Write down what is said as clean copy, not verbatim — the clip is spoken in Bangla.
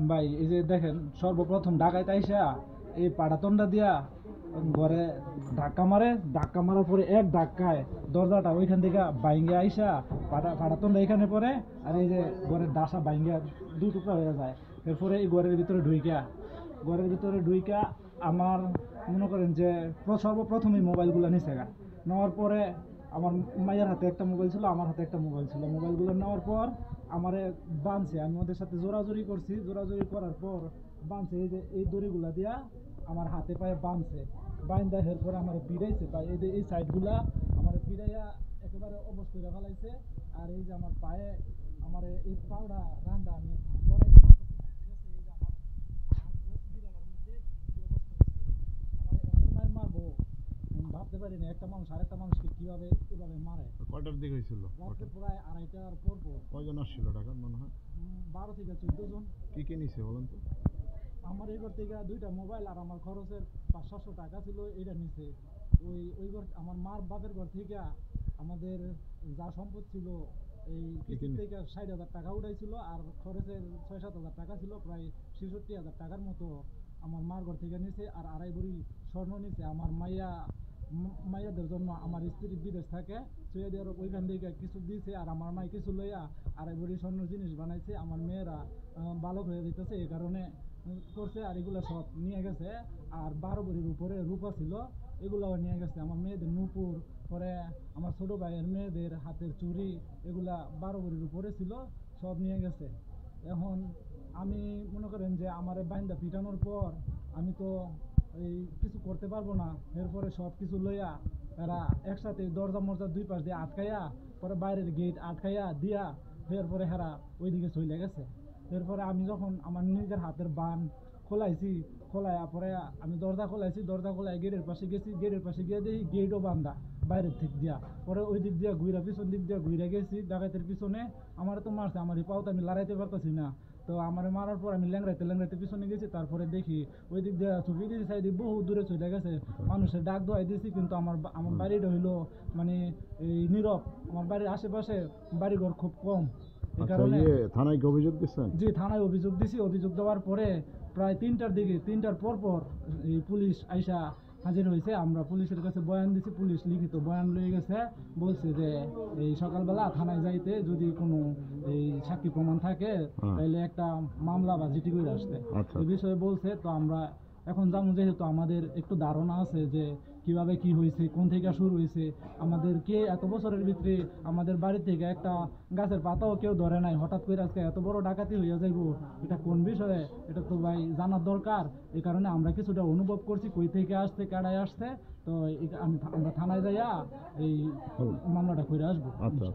ভাই এই যে দেখেন সর্বপ্রথম ঢাকায় আইসা এই পাড়াতনটা দিয়া ঘরে ধাক্কা মারার পরে এক ধাক্কায় দরজাটা ওইখান থেকে বাইঙ্গে আইসা পাড়াতনটা এখানে পরে, আর এই যে ঘরের ডাসা বাইঙ্গে দু টুকরা হয়ে যায়। এরপরে এই ঘরের ভিতরে ঢুইকা আমার মনে করেন যে সর্বপ্রথমই মোবাইলগুলো নিচে নেওয়ার পরে আমার মায়ের হাতে একটা মোবাইল ছিল, আমার হাতে একটা মোবাইল ছিল। মোবাইলগুলো নেওয়ার পর আমারে বাঁধছে, আমি ওদের সাথে জোরাজোরি করছি। জোরাজোরি করার পর বাঁধছে, এই যে এই দড়িগুলা দিয়া আমার হাতে পায়ে বাঁধছে। বাইন্দা এরপরে আমার পিড়াইছে, বা এই যে এই সাইডগুলা আমার পিড়াইয়া একেবারে অবস্থা করে ফেলাইছে। আর এই যে আমার পায়ে আমার এই পাউডা রান্ডা আমি লড়াইতে পারতেছি না, ঠিক আছে? এই যে আমার বিড়ালের মধ্যে কি অবস্থা হচ্ছে, আমার এমন মার মারবো আমি ভাবতে পারিনি। একটা মানুষ আরেকটা মানুষকে কিভাবে এভাবে মারে। কয়টার দিকে হয়েছিল? রাত্রে প্রায় 2:30টার পর। কয়জন আসছিল ঢাকার মনে হয়? 12 থেকে 14 জন। কি কি নিছে বলেন তো? আমার এই ঘর থেকে 2টা মোবাইল আর আমার খরচের 500-700 টাকা ছিল, এটা নিছে। ওই ঘর আমার মার বাপের ঘর থেকে আমাদের যা সম্পদ ছিল এই কিস্তি থেকে 60,000 টাকা উঠাইছিল, আর খরচের 6-7 হাজার টাকা ছিল, প্রায় 66,000 টাকার মতো আমার মার ঘর থেকে নিছে। আর 2.5 ভরি স্বর্ণ নিছে। আমার মাইয়াদের জন্য আমার স্ত্রী বিদেশ থাকে, সৌদি আরব, ওইখান থেকে কিছু দিয়েছে। আর আমার মাই কিছু লইয়া 2.5 ভরি স্বর্ণ জিনিস বানাইছে। আমার মেয়েরা বালক হয়ে যেতেছে, এই কারণে করছে। আর এগুলো সব নিয়ে গেছে। আর 12 ভরির উপরে রূপা ছিল, এগুলাও নিয়ে গেছে। আমার মেয়েদের নূপুর, পরে আমার ছোট ভাইয়ের মেয়েদের হাতের চুড়ি, এগুলা 12 ভরির উপরে ছিল, সব নিয়ে গেছে। এখন আমি মনে করেন যে আমার বাইন্দা পিটানোর পর আমি তো এই কিছু করতে পারবো না। এরপরে সব কিছু লইয়া এরা একসাথে দরজা মরজা দুই পাশ দিয়ে আটকাইয়া, পরে বাইরের গেট আটকাইয়া দিয়া, এরপরে হেরা ওইদিকে চলে গেছে। এরপরে আমি যখন আমার নিজের হাতের বান খোলাইয়া পরে আমি দরজা খোলাই গেটের পাশে গেছি। গেটের পাশে গিয়ে দেখি গেটও বান্ধা বাইরের দিক দিয়া। পরে ওই দিক দিয়া পিছন দিক দিয়া ঘুরে গেছি ডাকাতের পিছনে। আমার তো মারছে, আমার এই পাওতে আমি লড়াইতে পারতেছি না। তো আমার মারার পর আমি ল্যাংড়াইতে পিছনে গেছি। তারপরে দেখি ওই দিক দিয়ে ছবি দিয়েছি, সাইডে বহু দূরে চলে গেছে। মানুষের ডাক দোয়াই দিয়েছি, কিন্তু আমার বাড়িটা হইলো মানে এই নীরব। আমার বাড়ির আশেপাশে বাড়িঘর খুব কম, এই কারণে। থানায় কি অভিযোগ দিচ্ছেন? জি, থানায় অভিযোগ দিছি। অভিযোগ দেওয়ার পরে প্রায় 3টার পর এই পুলিশ আইসা হাজির হয়েছে। আমরা পুলিশের কাছে বয়ান দিছি, পুলিশ লিখিত বয়ান লয়ে গেছে। বলছে যে এই সকালবেলা থানায় যাইতে, যদি কোনো এই সাক্ষী প্রমাণ থাকে তাহলে একটা মামলা বা জিটি করে আসতে এই বিষয়ে বলছে। তো আমরা এখন জানো, যেহেতু আমাদের একটু ধারণা আছে যে কিভাবে কি হয়েছে, কোন থেকে শুরু হয়েছে। আমাদের কে এত বছরের ভিতরে আমাদের বাড়ি থেকে একটা গাছের পাতাও কেউ ধরে নাই, হঠাৎ করে আজকে এত বড় ডাকাতি হইয়া যাইব, এটা কোন বিষয়ে, এটা তো ভাই জানার দরকার। এই কারণে আমরা কিছুটা অনুভব করছি কই থেকে আসছে, কাড়ায় আসছে। তো আমরা থানায় যাইয়া এই মামলাটা করে আসবো। আচ্ছা।